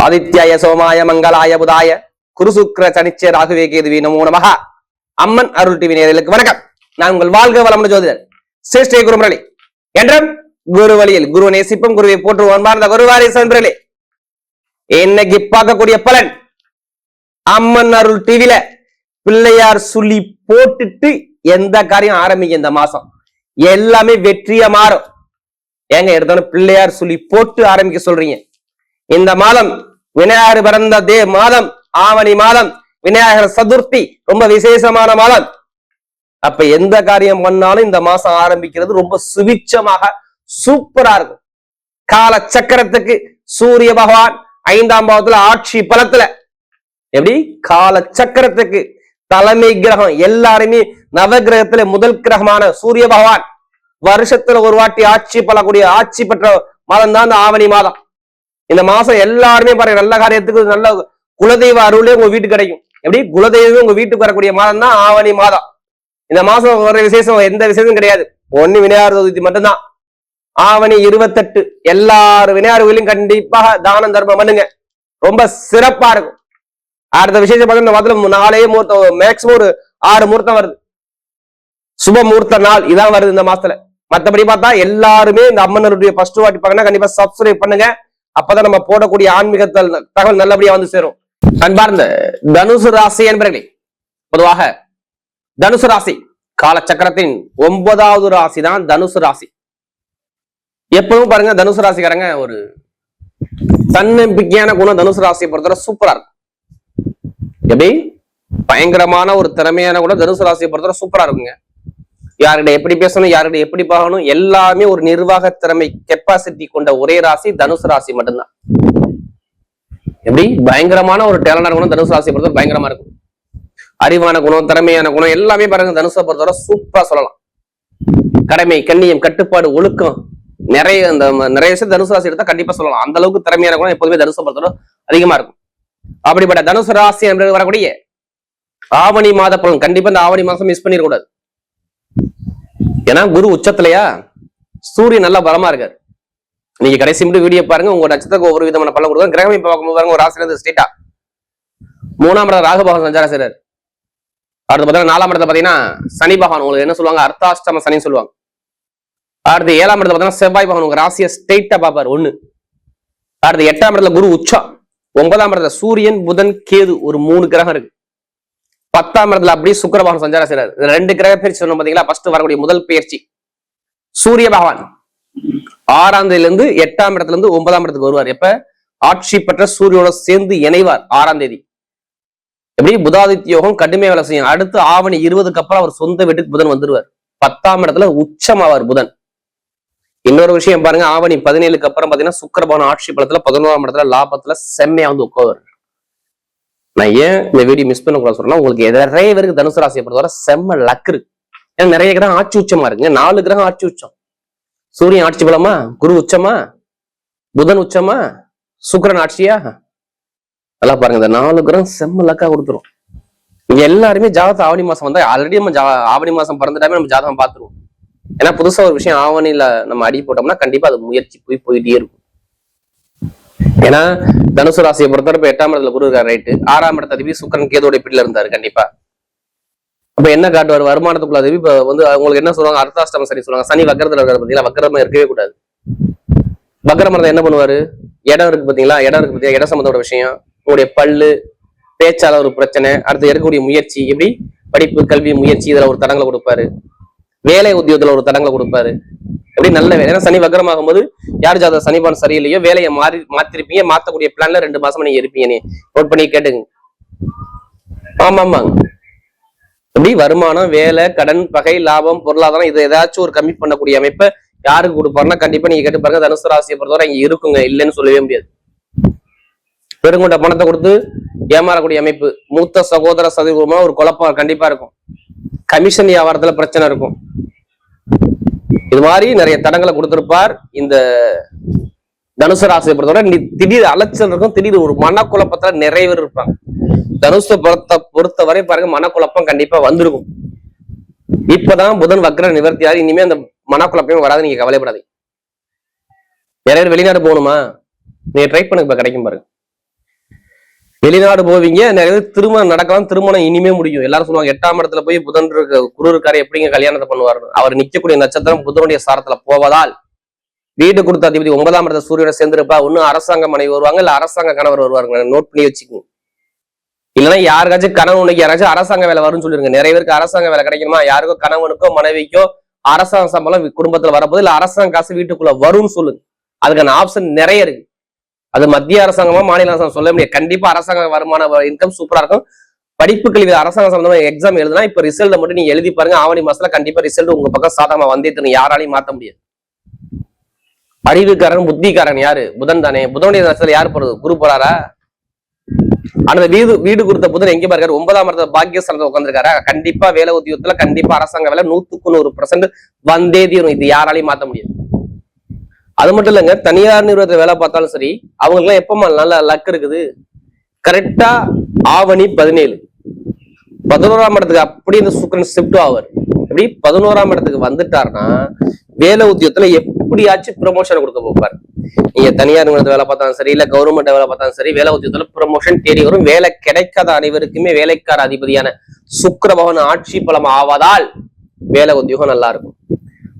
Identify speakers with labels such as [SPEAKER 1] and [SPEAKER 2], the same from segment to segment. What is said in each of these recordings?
[SPEAKER 1] ஆதித்யாய சோமாய மங்களாய புதாய குருசுக்ர சனிச்சய ராகுவே கேதுவே நமோ நமஹ. அம்மன் அருள் டிவி நேயர்களுக்கு வணக்கம். நான் உங்கள் வாழ்க வளமுடன் ஜோதிடர் சிரேஷ்ட குருமுரளி. என்றும் குரு வழியில் குரு நேசிப்பும் குருவை போற்றுவோம். அந்த குருவாரி சென்றே இன்னைக்கு பார்க்கக்கூடிய பலன், அம்மன் அருள் டிவில பிள்ளையார் சொல்லி போட்டுட்டு எந்த காரியம் ஆரம்பிக்க இந்த மாசம் எல்லாமே வெற்றியா மாறும். ஏங்க எடுத்தாலும் பிள்ளையார் சொல்லி போட்டு ஆரம்பிக்க சொல்றீங்க. இந்த மாதம் விநாயகர் பிறந்த மாதம், ஆவணி மாதம், விநாயகர் சதுர்த்தி ரொம்ப விசேஷமான மாதம். அப்ப எந்த காரியம் பண்ணாலும் இந்த மாசம் ஆரம்பிக்கிறது ரொம்ப சுபிட்சமாக சூப்பரா இருக்கும். கால சக்கரத்துக்கு சூரிய பகவான் 5ஆம் பாவத்துல ஆட்சி பலத்துல, எப்படி கால சக்கரத்துக்கு தலைமை கிரகம் எல்லாருமே நவகிரகத்துல முதல் கிரகமான சூரிய பகவான் வருஷத்துல ஒரு வாட்டி ஆட்சி பலக்கூடிய ஆட்சி பெற்ற மாதம் தான் இந்த ஆவணி மாதம். இந்த மாசம் எல்லாருமே பாருங்க நல்ல காரியத்துக்கு நல்ல குலதெய்வ அருளே உங்க வீட்டுக்கு கிடைக்கும். எப்படி குலதெய்வம் உங்க வீட்டுக்கு வரக்கூடிய மாதம் தான் ஆவணி மாதம். இந்த மாசம் ஒரு விசேஷம் எந்த விசேஷம் கிடையாது, ஒண்ணு விநாயகர் சதுர்த்தி மட்டும்தான். ஆவணி 28 எல்லாரும் விநாயகர் கோயிலும் கண்டிப்பாக தானம் தர்மம் பண்ணுங்க, ரொம்ப சிறப்பா இருக்கும். அடுத்த விசேஷம் பார்க்க இந்த மாதத்துல 4 முகூர்த்தம், மேக்சிமம் ஒரு 6 முகூர்த்தம் வருது. சுப முகூர்த்த நாள் இதான் வருது இந்த மாசத்துல. மற்றபடி பார்த்தா எல்லாருமே இந்த அம்மனுடைய ஃபர்ஸ்ட் வாட்டி பார்க்கணும், கண்டிப்பா சப்ஸ்கிரைப் பண்ணுங்க. அப்பதான் நம்ம போடக்கூடிய ஆன்மீக தகவல் நல்லபடியா வந்து சேரும். அன்பார்ந்த தனுசு ராசி என்பர்களே, பொதுவாக தனுசு ராசி காலச்சக்கரத்தின் 9வது ராசி தான் தனுசு ராசி. எப்பவும் பாருங்க தனுசு ராசிக்காரங்க ஒரு தன்னம்பிக்கையான குணம் தனுசு ராசியை பொறுத்தவரை சூப்பரா இருக்கும். எப்படி பயங்கரமான ஒரு திறமையான குணம் தனுசு ராசியை பொறுத்தவரை சூப்பரா இருக்குங்க. யார்கிட்ட எப்படி பேசணும், யார்கிட்ட எப்படி பார்க்கணும், எல்லாமே ஒரு நிர்வாக திறமை கெப்பாசிட்டி கொண்ட ஒரே ராசி தனுசு ராசி மட்டும்தான். எப்படி பயங்கரமான ஒரு டேலண்டான குணம் தனுசு ராசியை பொறுத்தவரை பயங்கரமா இருக்கும். அறிவான குணம், திறமையான குணம் எல்லாமே பாருங்க தனுசை பொறுத்தவரை சூப்பரா சொல்லலாம். கடமை, கண்ணியம், கட்டுப்பாடு, ஒழுக்கம், நிறைய விஷயம் தனுசு ராசி எடுத்தா கண்டிப்பா சொல்லலாம். அந்த அளவுக்கு திறமையான குணம் எப்போதுமே தனுசை பொறுத்தவரை அதிகமா இருக்கும். அப்படிப்பட்ட தனுசு ராசி என்று வரக்கூடிய ஆவணி மாத பலன் கண்டிப்பா இந்த ஆவணி மாசம் மிஸ் பண்ணிடக்கூடாது. ஏன்னா குரு உச்சத்திலையா, சூரியன் நல்லா பலமா இருக்காரு. நீங்க கடைசி மட்டும் வீடியோ பாருங்க, உங்க நட்சத்திரத்துக்கு ஒவ்வொரு விதமான பலன் கொடுக்கும். கிரகமே பார்க்கும்போது பாருங்க, ஒரு ராசியிலிருந்து ஸ்டேட்டா 3ஆம் இடம் ராகு பகவான் சஞ்சாரம் செய்றாரு. அடுத்து பார்த்தீங்கன்னா 4ஆம் இடத்துல பாத்தீங்கன்னா சனி பகவான், உங்களுக்கு என்ன சொல்லுவாங்க அர்த்தாஷ்டம சனின்னு சொல்லுவாங்க. அடுத்து 7ஆம் இடத்துல பாத்தீங்கன்னா செவ்வாய் பகவான் உங்க ராசியை ஸ்ட்ரெயிட்டா பாப்பாரு 1. அடுத்து 8ஆம் இடத்துல குரு உச்சம். 9ஆம் இடத்துல சூரியன், புதன், கேது ஒரு 3 கிரகம் இருக்கு. 10ஆம் இடத்துல அப்படியே சுக்கிர பகவான் சஞ்சாரம் செய்றாரு. 2 கிரக பயிற்சி சொன்னோம் பாத்தீங்களா. ஃபர்ஸ்ட் வரக்கூடிய முதல் பயிற்சி சூரிய பகவான் 6ஆம் தேதியில இருந்து 8ஆம் இடத்துல இருந்து 9ஆம் இடத்துக்கு வருவார். எப்ப ஆட்சி பெற்ற சூரியோட சேர்ந்து இணைவார் 6ஆம் தேதி. எப்படி புதாதித்ய யோகம் கடுமையா வேலை செய்யும். அடுத்து ஆவணி 20க்கு அப்புறம் அவர் சொந்த வீட்டுக்கு புதன் வந்துருவார். 10ஆம் இடத்துல உச்சமாவார் புதன். இன்னொரு விஷயம் பாருங்க, ஆவணி 17க்கு அப்புறம் பாத்தீங்கன்னா சுக்கிர பகவான் ஆட்சி பலத்துல 11ஆம் இடத்துல லாபத்துல செம்மையா வந்து உட்கார். நான் ஏன் இந்த வீடியோ மிஸ் பண்ண கூட சொல்றேன்னா, உங்களுக்கு நிறைய பேருக்கு தனுசு ராசியை பொறுத்தவரை செம்ம லக்கு இருக்கு. ஏன்னா நிறைய கிரகம் ஆட்சி உச்சமா இருக்குங்க. 4 கிரகம் ஆட்சி உச்சம். சூரியன் ஆட்சி பலமா, குரு உச்சமா, புதன் உச்சமா, சுக்கிரன் ஆட்சியா. நல்லா பாருங்க, இந்த 4 கிரகம் செம்ம லக்கா கொடுத்துரும். இங்க எல்லாருமே ஜாதகத்தை ஆவணி மாசம் வந்தா ஆல்ரெடி நம்ம ஆவணி மாசம் பிறந்துட்டாமே நம்ம ஜாதகம் பார்த்துருவோம். ஏன்னா புதுசா ஒரு விஷயம் ஆவணியில நம்ம அடி போட்டோம்னா கண்டிப்பா அது முயற்சி போயிட்டே இருக்கும். ஏன்னா தனுசு ராசியை பொறுத்தவரை 8ஆம் இடத்துல குரு இருக்காரு, ரைட்டு. 6ஆம் இடத்த அதிபதி சுக்கிரன் கேதோட பிடில இருந்தாரு கண்டிப்பா. அப்ப என்ன காட்டுவார், வருமானத்துக்குள்ள அதிபதி. இப்ப வந்து அவங்களுக்கு என்ன சொல்லுவாங்க, அர்த்தாஷ்டம சனி சொல்லுவாங்க. சனி வக்கரத்துல இருக்காரு பாத்தீங்களா, வக்கரமா இருக்கவே கூடாது. வக்கரமா இருந்தா என்ன பண்ணுவாரு, இடம் இருக்கு பாத்தீங்களா, இடம் இருக்கு பாத்தீங்களா, இடம் சம்பந்தோட விஷயம், உங்களுடைய பல்லு, பேச்சால ஒரு பிரச்சனை, அடுத்து இருக்கக்கூடிய முயற்சி, எப்படி படிப்பு, கல்வி, முயற்சி இதுல ஒரு தடங்களை கொடுப்பாரு. வேலை உத்தியோகத்துல ஒரு தடங்களை கொடுப்பாரு. எப்படி நல்ல வேலை. ஏன்னா சனி வக்கரமாகும் போது யார் ஜாதகம் சனிபான் சரியில்லையோ வேலையை மாத்திருப்பீங்க. மாத்தக்கூடிய பிளான்ல 2 மாசமா நீங்க இருப்பீங்க. நீ நோட் பண்ணி கேட்டுங்க. ஆமாங்க, எப்படி வருமானம், வேலை, கடன், பகை, லாபம், பொருளாதாரம் இது ஏதாச்சும் ஒரு கம்மி பண்ணக்கூடிய அமைப்பை யாருக்கு கொடுப்பாருன்னா கண்டிப்பா நீங்க கேட்டு பாருங்க. தனுசு ராசியை பொறுத்தவரை இங்க இருக்குங்க, இல்லைன்னு சொல்லவே முடியாது. பெருங்கொண்ட பணத்தை கொடுத்து ஏமாறக்கூடிய அமைப்பு, மூத்த சகோதர சதிகூரமா ஒரு குழப்பம் கண்டிப்பா இருக்கும். கமிஷன் வியாபாரத்துல பிரச்சனை இருக்கும். இது மாதிரி நிறைய தடங்களை கொடுத்திருப்பார். இந்த தனுசு ராசியை பொறுத்தவரை திடீர் அலைச்சல் இருக்கும், திடீர் ஒரு மனக்குழப்பத்துல நிறைய பேர் இருப்பாங்க. தனுசு பொறுத்தவரை பாருங்க மனக்குழப்பம் கண்டிப்பா வந்திருக்கும். இப்பதான் புதன் வக்ர நிவர்த்தியாரு. இனிமே அந்த மனக்குழப்பம் வராது, நீங்க கவலைப்படாதீங்க. நிறைய பேர் வெளிநாடு போகணுமா, நீங்க ட்ரை பண்ணுங்க, இப்ப கிடைக்கும் பாருங்க. வெளிநாடு போவீங்க, நிறைய பேர் திருமணம் நடக்கலாம், திருமணம் இனிமே முடியும். எல்லாரும் சொல்லுவாங்க 8ஆம் இடத்துல போய் புதன் குரு இருக்காரு, எப்படிங்க கல்யாணத்தை பண்ணுவாரு? அவர் நிக்கக்கூடிய நட்சத்திரம் புதனுடைய சாரத்துல போவதால் வீடு கொடுத்த அதிபதி 9ஆம் இடத்துல சூரியனை சேர்ந்திருப்பா. ஒன்னும் அரசாங்க மனைவி வருவாங்க, இல்ல அரசாங்க கணவர் வருவாங்க. நோட் பண்ணி வச்சுக்கோங்க. இல்லைன்னா யாருக்காச்சும் கணவனுக்கு யாராச்சும் அரசாங்க வேலை வரும்னு சொல்லிருங்க. நிறைய பேருக்கு அரசாங்க வேலை கிடைக்குமா? யாருக்கோ கணவனுக்கோ மனைவிக்கோ அரசாங்க சம்பளம் குடும்பத்துல வரப்போது, இல்ல அரசாங்க காசு வீட்டுக்குள்ள வரும்னு சொல்லுங்க. அதுக்கான ஆப்ஷன் நிறைய இருக்கு. அது மத்திய அரசாங்கமா மாநில அரசாங்கம் சொல்ல முடியாது. கண்டிப்பா அரசாங்க வருமான இன்கம் சூப்பரா இருக்கும். படிப்பு கல்வி அரசாங்க சம்பந்தமா எக்ஸாம் எழுதுனா இப்ப ரிசல்ட் மட்டும் நீங்க எழுதி பாருங்க. ஆவணி மாசத்துல கண்டிப்பா ரிசல்ட் உங்க பக்கம் சாதகமா வந்தே தரும். யாராலையும் மாத்த முடியாது. அறிவுக்காரன் புத்திக்காரன் யாரு? புதன் தானே. புதனுடைய நட்சத்திரம் யாரு போறது? குரு போறாரா? ஆனா வீடு கொடுத்த புதன் எங்க பாருக்காரு? 9ஆம் இடத்துல பாக்கியஸ்தானத்துல உட்காந்துருக்காரா? கண்டிப்பா வேலை உத்தியோகத்துல கண்டிப்பா அரசாங்க வேலை 100% வந்தே தீரும். இது யாராலையும் மாத்த முடியாது. அது மட்டும் இல்லைங்க, தனியார் நிறுவனத்தை வேலை பார்த்தாலும் சரி, அவங்களுக்கு எல்லாம் எப்பமா நல்ல லக் இருக்குது? கரெக்டா ஆவணி 17 11ஆம் இடத்துக்கு அப்படி இந்த சுக்கிரன் ஷிஃப்ட் ஆவார். எப்படி 11ஆம் இடத்துக்கு வந்துட்டாருன்னா வேலை உத்தியோகத்துல எப்படியாச்சும் ப்ரமோஷன் கொடுக்க போப்பாரு. நீங்க தனியார் நிறுவனத்தை வேலை பார்த்தாலும் சரி, இல்ல கவர்மெண்ட் வேலை பார்த்தாலும் சரி, வேலை உத்தியோகத்துல ப்ரமோஷன் தேடி வரும். வேலை கிடைக்காத அனைவருக்குமே வேலைக்கார அதிபதியான சுக்கிர பகவான் ஆட்சி பலம் ஆவதால் வேலை உத்தியோகம் நல்லா இருக்கும்.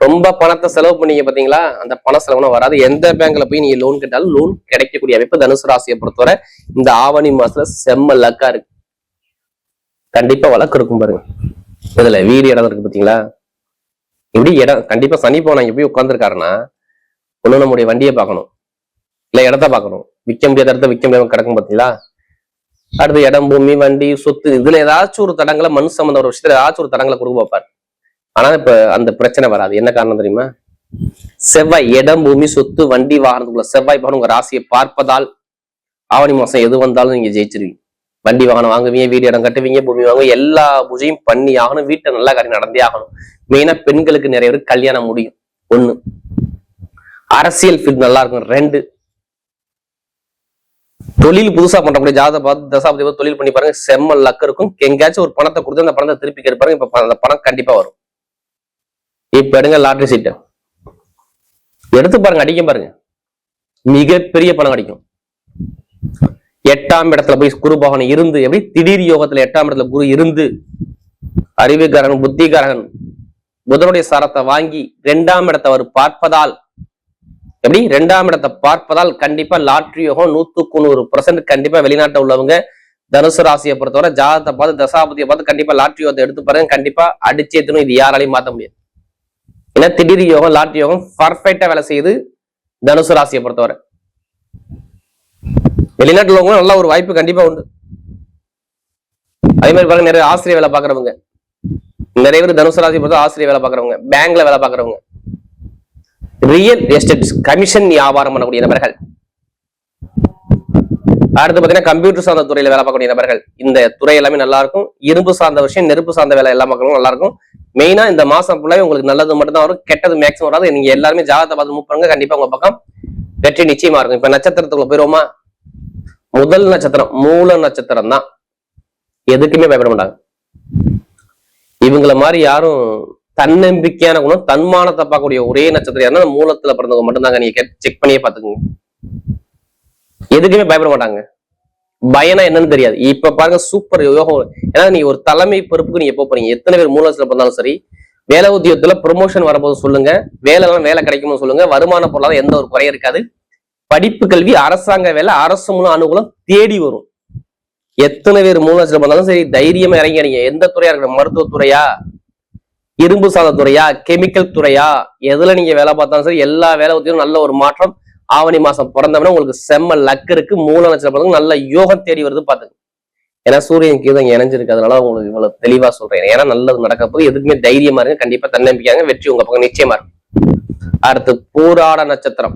[SPEAKER 1] ரொம்ப பணத்தை செலவு பண்ணீங்க பாத்தீங்களா, அந்த பண செலவுனா வராது. எந்த பேங்க்ல போய் நீங்க லோன் கேட்டாலும் லோன் கிடைக்கக்கூடிய அமைப்பு தனுசு ராசியை பொறுத்தவரை இந்த ஆவணி மாசத்துல செம்ம லக்கா இருக்கு. கண்டிப்பா வழக்கு இருக்கும் பாருங்க. இதுல வீடு இடம் இருக்கு பாத்தீங்களா, இப்படி இடம் கண்டிப்பா சனி போனா இங்க போய் உட்கார்ந்துருக்காருன்னா ஒண்ணு நம்முடைய வண்டியை பார்க்கணும், இல்ல இடத்த பார்க்கணும். விற்க முடியாத இடத்த விற்க முடியாம கிடக்கும் பாத்தீங்களா. அடுத்து இடம், பூமி, வண்டி, சொத்து, இதுல ஏதாச்சும் ஒரு தடங்களை மண் சம்பந்த ஒரு விஷயத்துல ஏதாச்சும் ஒரு தடங்களை கொடுக்க பார்ப்பாரு. ஆனா இப்ப அந்த பிரச்சனை வராது. என்ன காரணம் தெரியுமா? செவ்வாய் இடம், பூமி, சொத்து, வண்டி, வாகனத்துக்குள்ள செவ்வாய் பகவான் உங்க ராசியை பார்ப்பதால் ஆவணி மாசம் எது வந்தாலும் நீங்க ஜெயிச்சிருவீங்க. வண்டி வாகனம் வாங்குவீங்க, வீடு இடம் கட்டுவீங்க, பூமி வாங்குவீங்க, எல்லா பூஜையும் பண்ணி ஆகணும். வீட்டை நல்லா காரியம் நடந்தே ஆகணும். மெயினா பெண்களுக்கு நிறைய பேருக்கு கல்யாணம் முடியும். 1 அரசியல் ஃபீல்ட் நல்லா இருக்கும். 2 தொழில் புதுசா பண்றக்கூடிய ஜாதகத்தை பார்த்து தசாபதி பார்த்து தொழில் பண்ணி பாருங்க, செம்ம லக்கு இருக்கும். எங்கேயாச்சும் ஒரு பணத்தை கொடுத்து அந்த பணத்தை திருப்பி கேட்பாருங்க. இப்ப அந்த பணம் கண்டிப்பா வரும். இப்ப எடுங்க லாட்டரி சீட்டை எடுத்து பாருங்க, அடிக்க பாருங்க, மிகப்பெரிய பணம் கிடைக்கும். 8ஆம் இடத்துல போய் குரு பகவான் இருந்து, எப்படி திடீர் யோகத்துல 8ஆம் இடத்துல குரு இருந்து அறிவுக்காரன் புத்திகாரன் புதனுடைய சாரத்தை வாங்கி 2ஆம் இடத்தை அவர் பார்ப்பதால், எப்படி 2ஆம் இடத்தை பார்ப்பதால் கண்டிப்பா லாட்டரி யோகம் 100% கண்டிப்பா. வெளிநாட்டை உள்ளவங்க தனுசு ராசியை பொறுத்தவரை ஜாதகத்தை பார்த்து தசாபதியை பார்த்து கண்டிப்பா லாட்டரி யோகத்தை எடுத்து பாருங்க. கண்டிப்பா அடிச்சேத்தணும். இது யாராலையும் மாத்த முடியாது. ஏன்னா திடீர் யோகம் லாட்டரி யோகம் பர்ஃபெக்டா வேலை செய்யுது தனுசு ராசியை பொறுத்தவரை. வெளிநாட்டுல உள்ளவங்க நல்ல ஒரு வாய்ப்பு கண்டிப்பா உண்டு. அதே மாதிரி பாருங்க, நிறைய ஆசிரியர் வேலை பாக்குறவங்க, நிறைய பேர் தனுசு ராசியை பொறுத்த ஆசிரியர் வேலை பாக்குறவங்க, பேங்க்ல வேலை பாக்குறவங்க, ரியல் எஸ்டேட் கமிஷன் வியாபாரம் பண்ணக்கூடிய நபர்கள், அடுத்து பாத்தீங்கன்னா கம்ப்யூட்டர் சார்ந்த துறையில வேலை பார்க்கக்கூடிய நபர்கள், இந்த துறை எல்லாமே நல்லா இருக்கும். இரும்பு சார்ந்த விஷயம், நெருப்பு சார்ந்த வேலை எல்லா மக்களும் நல்லா இருக்கும். மெயினா இந்த மாசம் ஃபுல்லாவே உங்களுக்கு நல்லது மட்டும் தான் வரும், கெட்டது மேக்ஸிமம் வராது. நீங்க எல்லாருமே ஜாதகத்தை பார்த்து மூவ் பண்ணுங்க, கண்டிப்பா உங்க பக்கம் வெற்றி நிச்சயமா இருக்கும். இப்ப நட்சத்திரத்துக்குள்ள போயிருவோமா? முதல் நட்சத்திரம் மூல நட்சத்திரம் தான். எதுக்குமே பயப்பட மாட்டாங்க. இவங்கள மாதிரி யாரும் தன்னம்பிக்கையான குணம், தன்மானத்தை பார்க்கக்கூடிய ஒரே நட்சத்திரம் யாருன்னா மூலத்துல பிறந்தவங்க மட்டும்தாங்க. நீங்க செக் பண்ணியே பாத்துக்கோங்க. எதுக்குமே பயப்பட மாட்டாங்க. பயனா என்னன்னு தெரியாது. இப்ப பாருங்க சூப்பர் யோகம். ஏன்னா நீங்க ஒரு தலைமை பொறுப்புக்கு நீங்க எப்போ போறீங்க? எத்தனை பேர் மூலத்துல பிறந்தாலும் சரி, வேலை உத்தியோகத்துல ப்ரொமோஷன் வரப்போது சொல்லுங்க, வேலை கிடைக்கும்னு சொல்லுங்க, வருமான பொருளாதாரம் எந்த ஒரு குறையும் இருக்காது. படிப்பு கல்வி அரசாங்க வேலை அரசு மூலம் அனுகூலம் தேடி வரும். எத்தனை பேர் மூலத்துல பிறந்தாலும் சரி, தைரியமா இறங்கிங்க. எந்த துறையா இருக்கு, மருத்துவத்துறையா, இரும்பு சார்ந்த துறையா, கெமிக்கல் துறையா, எதுல நீங்க வேலை பார்த்தாலும் சரி, எல்லா வேலை உத்தியோகம் நல்ல ஒரு மாற்றம். ஆவணி மாசம் பிறந்தவனா உங்களுக்கு செம்ம லக் இருக்கு. மூல நட்சத்திரம் நல்ல யோகம் தேடி வருது பாத்துங்க. ஏன்னா சூரியன் கீழே இணைஞ்சிருக்கு, அதனால உங்களுக்கு இவ்வளவு தெளிவா சொல்றேன். ஏன்னா நல்லது நடக்க போது எதுக்குமே தைரியமா இருங்க, கண்டிப்பா தன்னம்பிக்கையாங்க, வெற்றி உங்க பக்கம் நிச்சயமா இருக்கும். அடுத்து பூராட நட்சத்திரம்.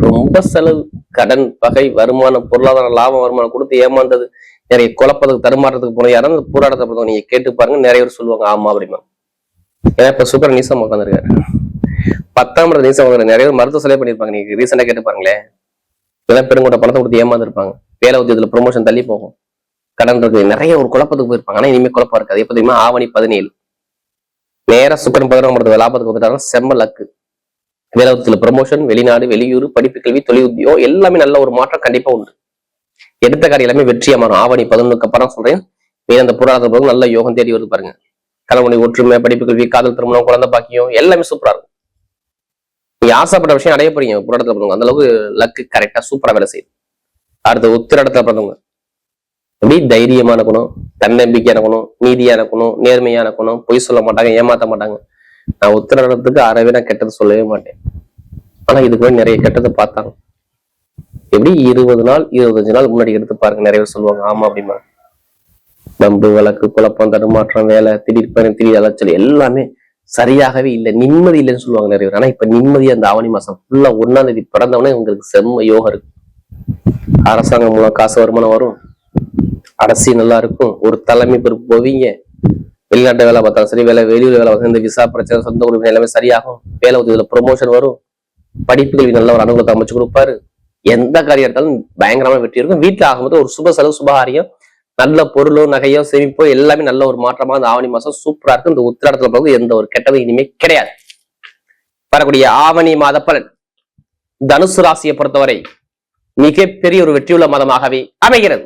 [SPEAKER 1] ரொம்ப செலவு, கடன், பகை, வருமானம், பொருளாதார லாபம், வருமானம் கொடுத்து ஏமாந்தது, நிறைய குழப்பத்துக்கு தருமாறதுக்கு போன யாரும் பூராடத்தை பொறுத்தவங்க நீங்க கேட்டு பாருங்க, நிறைய பேர் சொல்லுவாங்க ஆமா அப்படிமா. ஏன்னா இப்ப சூப்பர் நீசம் உட்காந்துருக்காரு. 10ஆம் இடத்துல நீசம் நிறைய பேர் மருத்துவ செலவு பண்ணிருப்பாங்க. நீங்க ரீசெண்டா கேட்டு பாருங்களேன். இதெல்லாம் பெருங்கூட்ட பணத்தை கொடுத்து ஏமாந்து இருப்பாங்க. வேலை உத்தியோகத்துல ப்ரொமோஷன் தள்ளி போகும், கடன் இருக்கு, நிறைய ஒரு குழப்பத்துக்கு போயிருப்பாங்க. ஆனா இனிமே குழப்பம் இருக்காது. எப்ப தெரியுமா? ஆவணி 17 நேரா சுக்கரன் 11ஆம் இடத்துல லாபத்துக்கு வந்துட்டாங்க. செம்ம லக்கு. வேலை உத்தியோகத்துல ப்ரொமோஷன், வெளிநாடு, வெளியூர், படிப்பு கல்வி, தொழில் உத்தியோகம் எல்லாமே நல்ல ஒரு மாற்றம் கண்டிப்பா உண்டு. எடுத்த காரியம் எல்லாமே வெற்றியா மாறும். ஆவணி 11க்கு அப்புறம் சொல்றேன். அந்த பொருளாதார போது நல்ல யோகம் தேடி வருது பாருங்க. கணவனை ஒற்றுமை, படிப்பு, கல்வி, காதல், திருமணம், குழந்தை பாக்கியம் எல்லாமே சூப்பரா இருக்கும். நீங்க ஆசைப்பட்ட விஷயம் அடைய போறீங்க. புராடத்துல பிறந்தவங்க அந்த அளவுக்கு லக்கு கரெக்டா சூப்பரா வேலை செய்யுது. அடுத்த உத்திராடத்துல பிறந்தவங்க எப்படி தைரியமான குணம், தன்னம்பிக்கையான குணம், நீதியான குணம், நேர்மையான குணம், பொய் சொல்ல மாட்டாங்க, ஏமாத்த மாட்டாங்க. நான் உத்திராடத்துக்கு அறவே நான் கெட்டது சொல்லவே மாட்டேன். ஆனா இதுக்கு போய் நிறைய கெட்டதை பார்த்தாங்க. எப்படி 20 நாள் 25 நாள் முன்னாடி எடுத்து பாருங்க. நிறைய பேர் சொல்லுவாங்க ஆமா அப்படிமா. நம்பு, வழக்கு, குழப்பம், தடுமாற்றம், வேலை, திடீர் பயணம், திடீர் அலைச்சல் எல்லாமே சரியாகவே இல்லை, நிம்மதி இல்லைன்னு சொல்லுவாங்க நிறைய பேர். ஆனா இப்ப நிம்மதியா அந்த ஆவணி மாசம் ஃபுல்லா 1ஆம் தேதி பிறந்தவனே உங்களுக்கு செம்ம யோகம் இருக்கு. அரசாங்கம் மூலம் காசு வருமானம் வரும், அரசியல் நல்லா இருக்கும், ஒரு தலைமை பொறுப்பு போவீங்க, வெளிநாட்டு வேலை பார்த்தாலும் சரி, வெளியூர் வேலை பார்த்தா இந்த விசா பிரச்சனை, சொந்த உரிமை எல்லாமே சரியாகும், வேலை உதவியில ப்ரொமோஷன் வரும், படிப்புகளுக்கு நல்ல ஒரு அனுகூலத்தை அமைச்சு கொடுப்பாரு. எந்த காரியம் எடுத்தாலும் பயங்கரமா வெற்றி இருக்கும். வீட்டுல ஆகும்போது ஒரு சுப செலவு, சுபகாரியம், நல்ல பொருளோ நகையோ சேமிப்போ எல்லாமே நல்ல ஒரு மாற்றமா இந்த ஆவணி மாசம் சூப்பரா இருக்கு. இந்த உத்திராடத்துல போது எந்த ஒரு கெட்டதும் இனிமே கிடையாது. வரக்கூடிய ஆவணி மாத பலன் தனுசு ராசியை பொறுத்தவரை மிகப்பெரிய ஒரு வெற்றியுள்ள மாதமாகவே அமைகிறது.